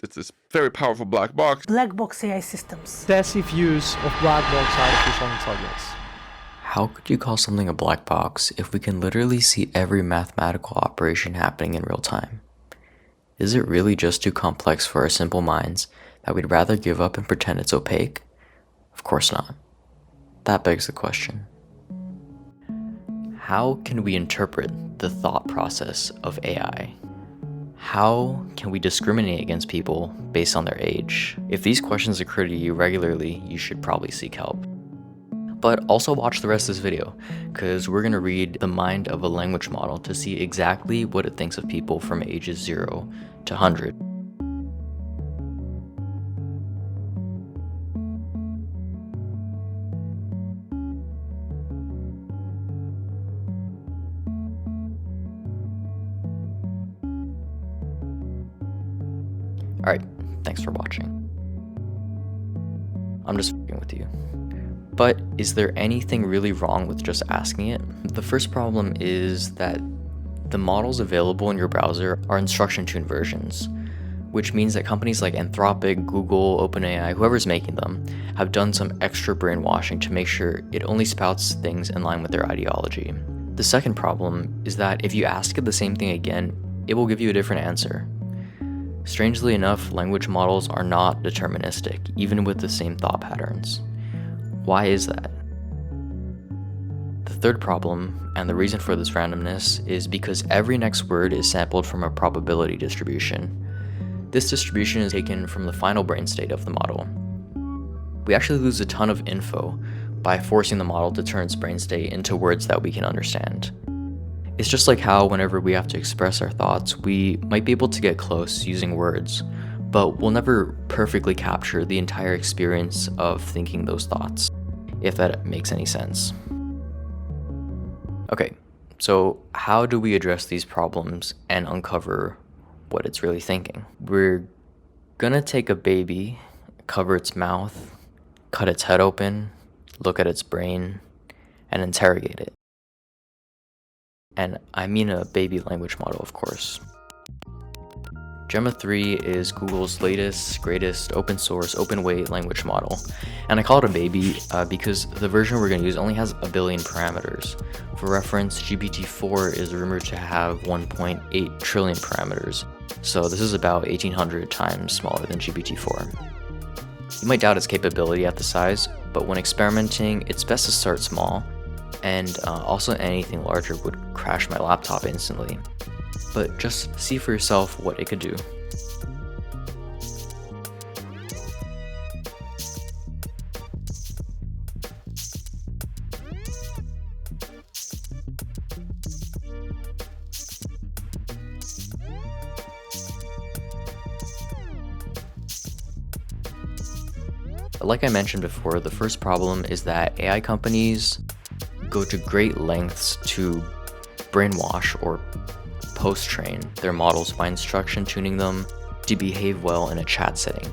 It's this very powerful black box. Black box AI systems. Excessive use of black box artificial intelligence. How could you call something a black box if we can literally see every mathematical operation happening in real time? Is it really just too complex for our simple minds that we'd rather give up and pretend it's opaque? Of course not. That begs the question. How can we interpret the thought process of AI? How can we discriminate against people based on their age? If these questions occur to you regularly, you should probably seek help. But also watch the rest of this video, because we're going to read the mind of a language model to see exactly what it thinks of people from ages 0 to 100. Alright, thanks for watching. I'm just f***ing with you. But is there anything really wrong with just asking it? The first problem is that the models available in your browser are instruction-tuned versions, which means that companies like Anthropic, Google, OpenAI, whoever's making them, have done some extra brainwashing to make sure it only spouts things in line with their ideology. The second problem is that if you ask it the same thing again, it will give you a different answer. Strangely enough, language models are not deterministic, even with the same thought patterns. Why is that? The third problem, and the reason for this randomness, is because every next word is sampled from a probability distribution. This distribution is taken from the final brain state of the model. We actually lose a ton of info by forcing the model to turn its brain state into words that we can understand. It's just like how whenever we have to express our thoughts, we might be able to get close using words, but we'll never perfectly capture the entire experience of thinking those thoughts, if that makes any sense. Okay, so how do we address these problems and uncover what it's really thinking? We're gonna take a baby, cover its mouth, cut its head open, look at its brain, and interrogate it. And I mean a baby language model, of course. Gemma 3 is Google's latest, greatest open source, open weight language model. And I call it a baby because the version we're going to use only has 1 billion parameters. For reference, GPT-4 is rumored to have 1.8 trillion parameters. So this is about 1,800 times smaller than GPT-4. You might doubt its capability at the size, but when experimenting, it's best to start small. And also anything larger would crash my laptop instantly. But just see for yourself what it could do. Like I mentioned before, the first problem is that AI companies go to great lengths to brainwash or post-train their models by instruction tuning them to behave well in a chat setting.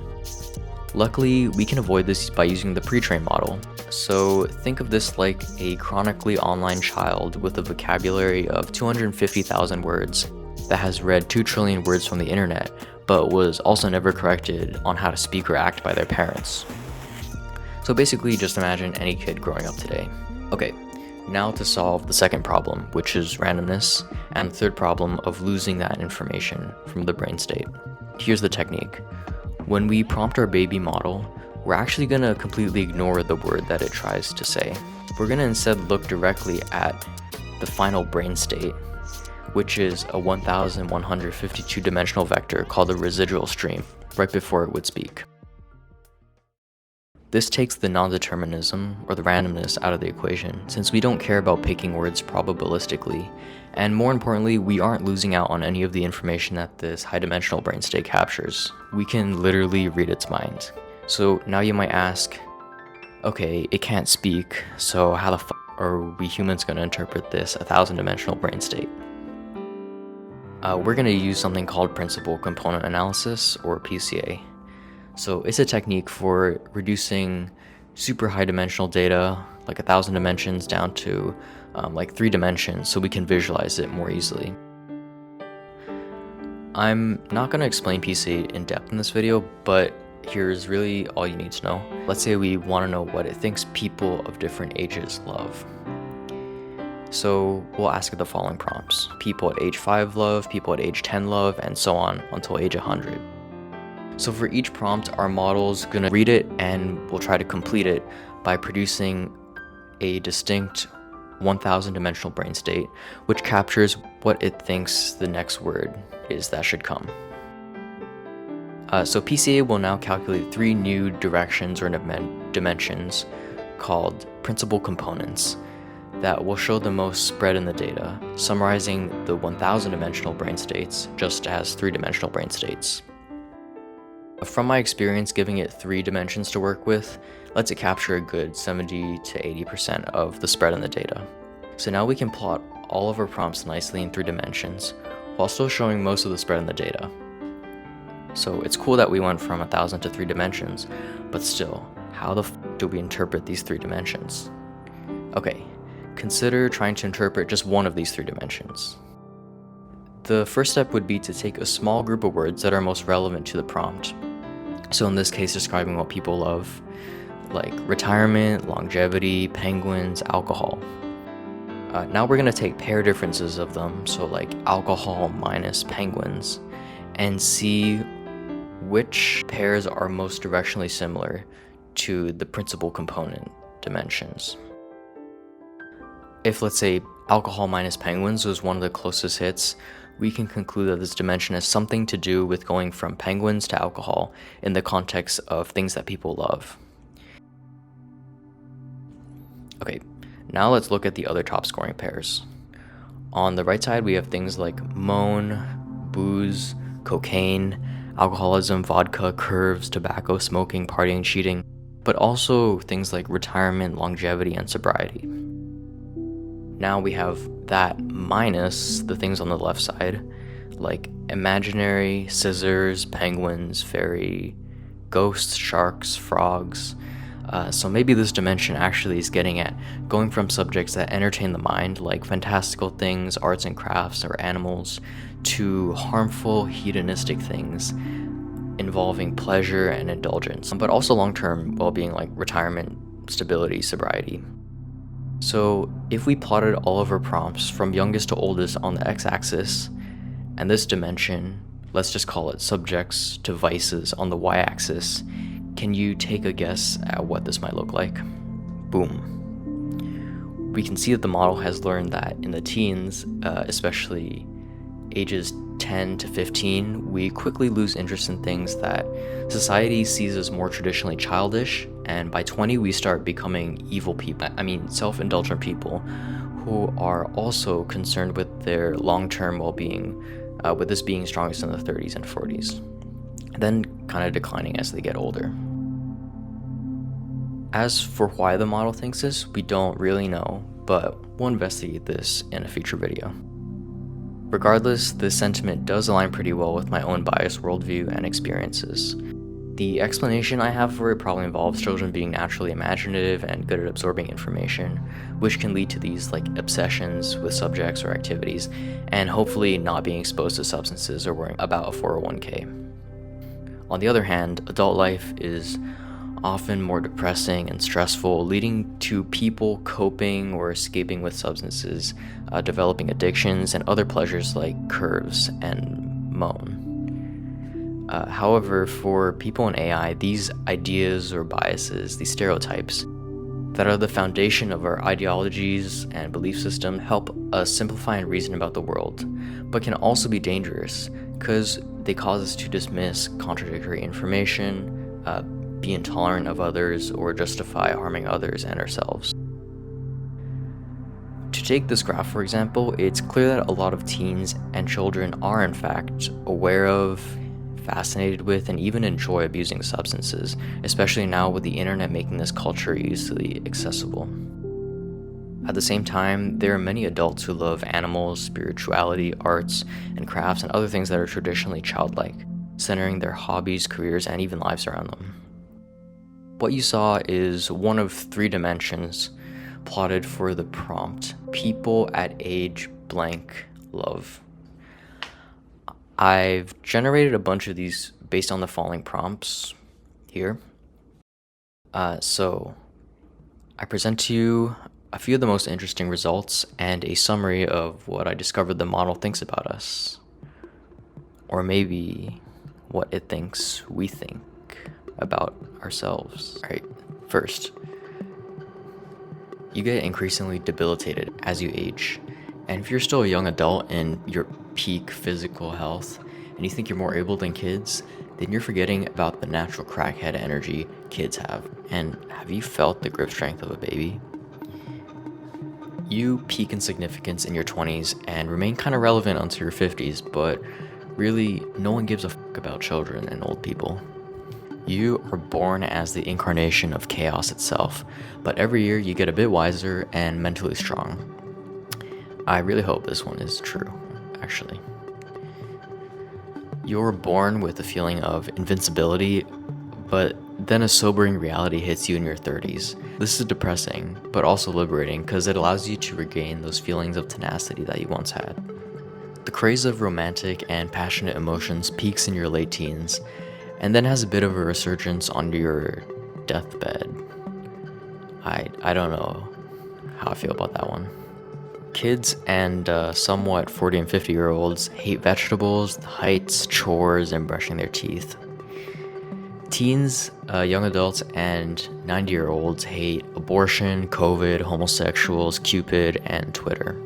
Luckily, we can avoid this by using the pre-trained model. So think of this like a chronically online child with a vocabulary of 250,000 words that has read 2 trillion words from the internet, but was also never corrected on how to speak or act by their parents. So basically, just imagine any kid growing up today. Okay, now to solve the second problem, which is randomness, and the third problem of losing that information from the brain state. Here's the technique. When we prompt our baby model, we're actually going to completely ignore the word that it tries to say. We're going to instead look directly at the final brain state, which is a 1,152 dimensional vector called the residual stream, right before it would speak. This takes the non-determinism, or the randomness, out of the equation, since we don't care about picking words probabilistically, and more importantly, we aren't losing out on any of the information that this high-dimensional brain state captures. We can literally read its mind. So now you might ask, okay, it can't speak, so how the f*** are we humans going to interpret this 1,000-dimensional brain state? We're going to use something called principal component analysis, or PCA. So it's a technique for reducing super high dimensional data, like 1,000 dimensions, down to like 3 dimensions so we can visualize it more easily. I'm not going to explain PCA in depth in this video, but here's really all you need to know. Let's say we want to know what it thinks people of different ages love. So we'll ask it the following prompts. People at age 5 love, people at age 10 love, and so on until age 100. So for each prompt, our model's gonna read it and we'll try to complete it by producing a distinct 1000 dimensional brain state, which captures what it thinks the next word is that should come. So PCA will now calculate 3 new directions or dimensions called principal components that will show the most spread in the data, summarizing the 1000 dimensional brain states just as 3-dimensional brain states. From my experience, giving it 3 dimensions to work with lets it capture a good 70 to 80% of the spread in the data. So now we can plot all of our prompts nicely in 3 dimensions while still showing most of the spread in the data. So it's cool that we went from 1000 to 3 dimensions, but still, how the f do we interpret these 3 dimensions? Okay, consider trying to interpret just one of these 3 dimensions. The first step would be to take a small group of words that are most relevant to the prompt. So in this case, describing what people love, like retirement, longevity, penguins, alcohol. Now we're going to take pair differences of them, so like alcohol minus penguins, and see which pairs are most directionally similar to the principal component dimensions. If, let's say, alcohol minus penguins was one of the closest hits, we can conclude that this dimension has something to do with going from penguins to alcohol in the context of things that people love. Okay, now let's look at the other top scoring pairs. On the right side, we have things like moan, booze, cocaine, alcoholism, vodka, curves, tobacco, smoking, partying, cheating, but also things like retirement, longevity, and sobriety. Now we have that minus the things on the left side, like imaginary, scissors, penguins, fairy, ghosts, sharks, frogs. So maybe this dimension actually is getting at going from subjects that entertain the mind, like fantastical things, arts and crafts, or animals, to harmful, hedonistic things involving pleasure and indulgence, but also long-term well-being like retirement, stability, sobriety. So if we plotted all of our prompts from youngest to oldest on the x-axis, and this dimension, let's just call it subjects to vices on the y-axis, can you take a guess at what this might look like? Boom. We can see that the model has learned that in the teens, especially ages 10 to 15, we quickly lose interest in things that society sees as more traditionally childish, and by 20 we start becoming evil people, self-indulgent people who are also concerned with their long-term well-being, with this being strongest in the 30s and 40s, then kind of declining as they get older. As for why the model thinks this, we don't really know, but we'll investigate this in a future video. Regardless, this sentiment does align pretty well with my own biased worldview and experiences. The explanation I have for it probably involves children being naturally imaginative and good at absorbing information, which can lead to these like obsessions with subjects or activities, and hopefully not being exposed to substances or worrying about a 401k. On the other hand, adult life is often more depressing and stressful, leading to people coping or escaping with substances, developing addictions and other pleasures like curves and moan. However, for people in AI, these ideas or biases, these stereotypes, that are the foundation of our ideologies and belief system help us simplify and reason about the world, but can also be dangerous because they cause us to dismiss contradictory information, be intolerant of others, or justify harming others and ourselves. To take this graph, for example, it's clear that a lot of teens and children are in fact aware of, fascinated with, and even enjoy abusing substances, especially now with the internet making this culture easily accessible. At the same time, there are many adults who love animals, spirituality, arts, and crafts, and other things that are traditionally childlike, centering their hobbies, careers, and even lives around them. What you saw is one of 3 dimensions plotted for the prompt, people at age blank love. I've generated a bunch of these based on the following prompts here. So I present to you a few of the most interesting results and a summary of what I discovered the model thinks about us. Or maybe what it thinks we think about ourselves. All right, first, you get increasingly debilitated as you age. And if you're still a young adult in your peak physical health and you think you're more able than kids, then you're forgetting about the natural crackhead energy kids have. And have you felt the grip strength of a baby? You peak in significance in your 20s and remain kind of relevant until your 50s, but really, no one gives a fuck about children and old people. You are born as the incarnation of chaos itself, but every year you get a bit wiser and mentally strong. I really hope this one is true, actually. You're born with a feeling of invincibility, but then a sobering reality hits you in your 30s. This is depressing, but also liberating because it allows you to regain those feelings of tenacity that you once had. The craze of romantic and passionate emotions peaks in your late teens, and then has a bit of a resurgence on your deathbed. I don't know how I feel about that one. Kids and somewhat 40 and 50-year-olds hate vegetables, heights, chores, and brushing their teeth. Teens, young adults, and 90-year-olds hate abortion, COVID, homosexuals, Cupid, and Twitter.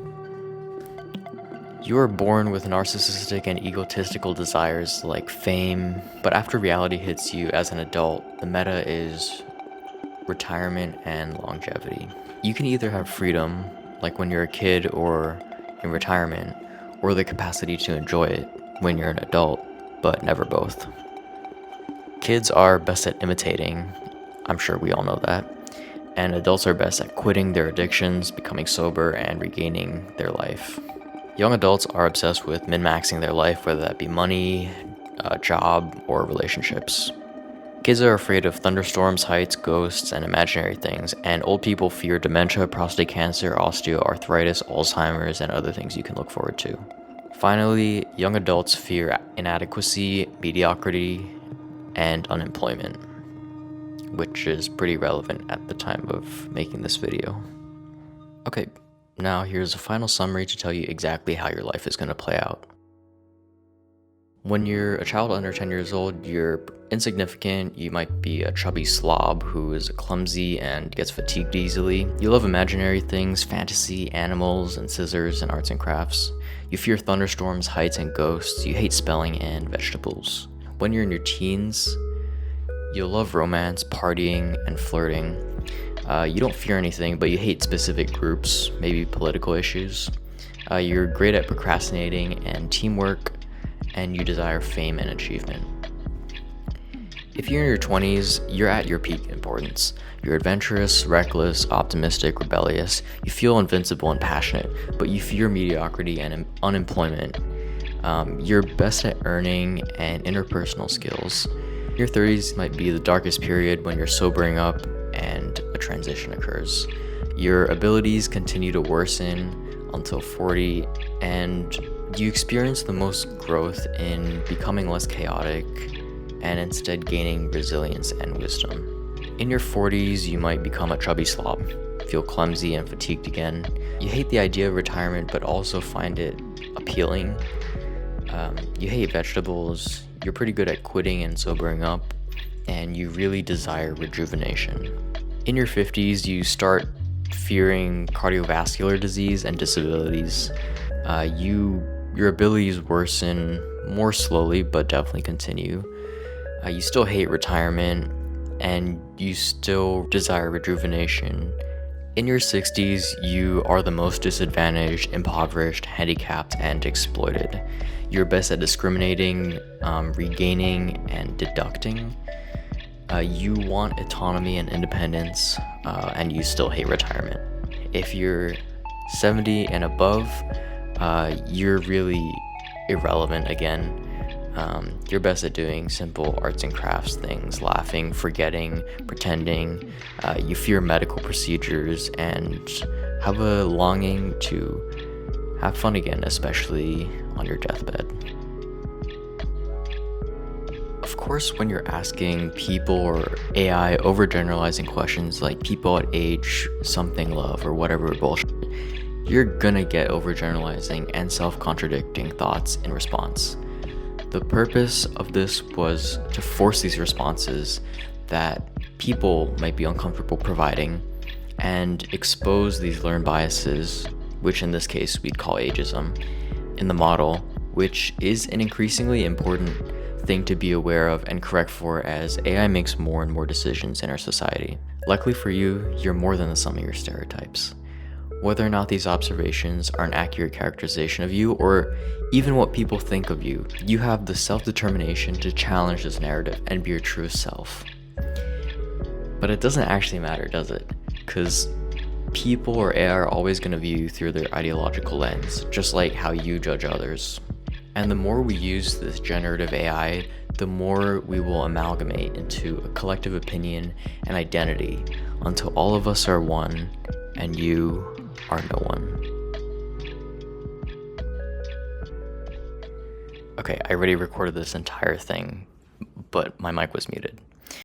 You are born with narcissistic and egotistical desires like fame, but after reality hits you as an adult, the meta is retirement and longevity. You can either have freedom, like when you're a kid or in retirement, or the capacity to enjoy it when you're an adult, but never both. Kids are best at imitating, I'm sure we all know that, and adults are best at quitting their addictions, becoming sober, and regaining their life. Young adults are obsessed with min-maxing their life, whether that be money, job, or relationships. Kids are afraid of thunderstorms, heights, ghosts, and imaginary things, and old people fear dementia, prostate cancer, osteoarthritis, Alzheimer's, and other things you can look forward to. Finally, young adults fear inadequacy, mediocrity, and unemployment, which is pretty relevant at the time of making this video. Okay, now here's a final summary to tell you exactly how your life is going to play out. When you're a child under 10 years old, you're insignificant. You might be a chubby slob who is clumsy and gets fatigued easily. You love imaginary things, fantasy, animals, and scissors, and arts and crafts. You fear thunderstorms, heights, and ghosts. You hate spelling and vegetables. When you're in your teens, you'll love romance, partying, and flirting. You don't fear anything, but you hate specific groups, maybe political issues. You're great at procrastinating and teamwork, and you desire fame and achievement. If you're in your 20s, you're at your peak importance. You're adventurous, reckless, optimistic, rebellious. You feel invincible and passionate, but you fear mediocrity and unemployment. You're best at earning and interpersonal skills. Your 30s might be the darkest period when you're sobering up and a transition occurs. Your abilities continue to worsen until 40, and you experience the most growth in becoming less chaotic and instead gaining resilience and wisdom. In your 40s, you might become a chubby slob, feel clumsy and fatigued again. You hate the idea of retirement, but also find it appealing. You hate vegetables, you're pretty good at quitting and sobering up, and you really desire rejuvenation. In your 50s, you start fearing cardiovascular disease and disabilities. Your abilities worsen more slowly, but definitely continue. You still hate retirement, and you still desire rejuvenation. In your 60s, you are the most disadvantaged, impoverished, handicapped, and exploited. You're best at discriminating, regaining, and deducting. You want autonomy and independence, and you still hate retirement. If you're 70 and above, you're really irrelevant again. You're best at doing simple arts and crafts things, laughing, forgetting, pretending. You fear medical procedures and have a longing to have fun again, especially on your deathbed. course, when you're asking people or AI overgeneralizing questions like people at age something love or whatever bullshit, you're gonna get overgeneralizing and self-contradicting thoughts in response. The purpose of this was to force these responses that people might be uncomfortable providing and expose these learned biases, which in this case we'd call ageism, in the model, which is an increasingly important thing to be aware of and correct for as AI makes more and more decisions in our society. Luckily for you, you're more than the sum of your stereotypes. Whether or not these observations are an accurate characterization of you or even what people think of you, you have the self-determination to challenge this narrative and be your true self. But it doesn't actually matter, does it? Because people or AI are always going to view you through their ideological lens, just like how you judge others. And the more we use this generative AI, the more we will amalgamate into a collective opinion and identity until all of us are one and you are no one. Okay, I already recorded this entire thing, but my mic was muted.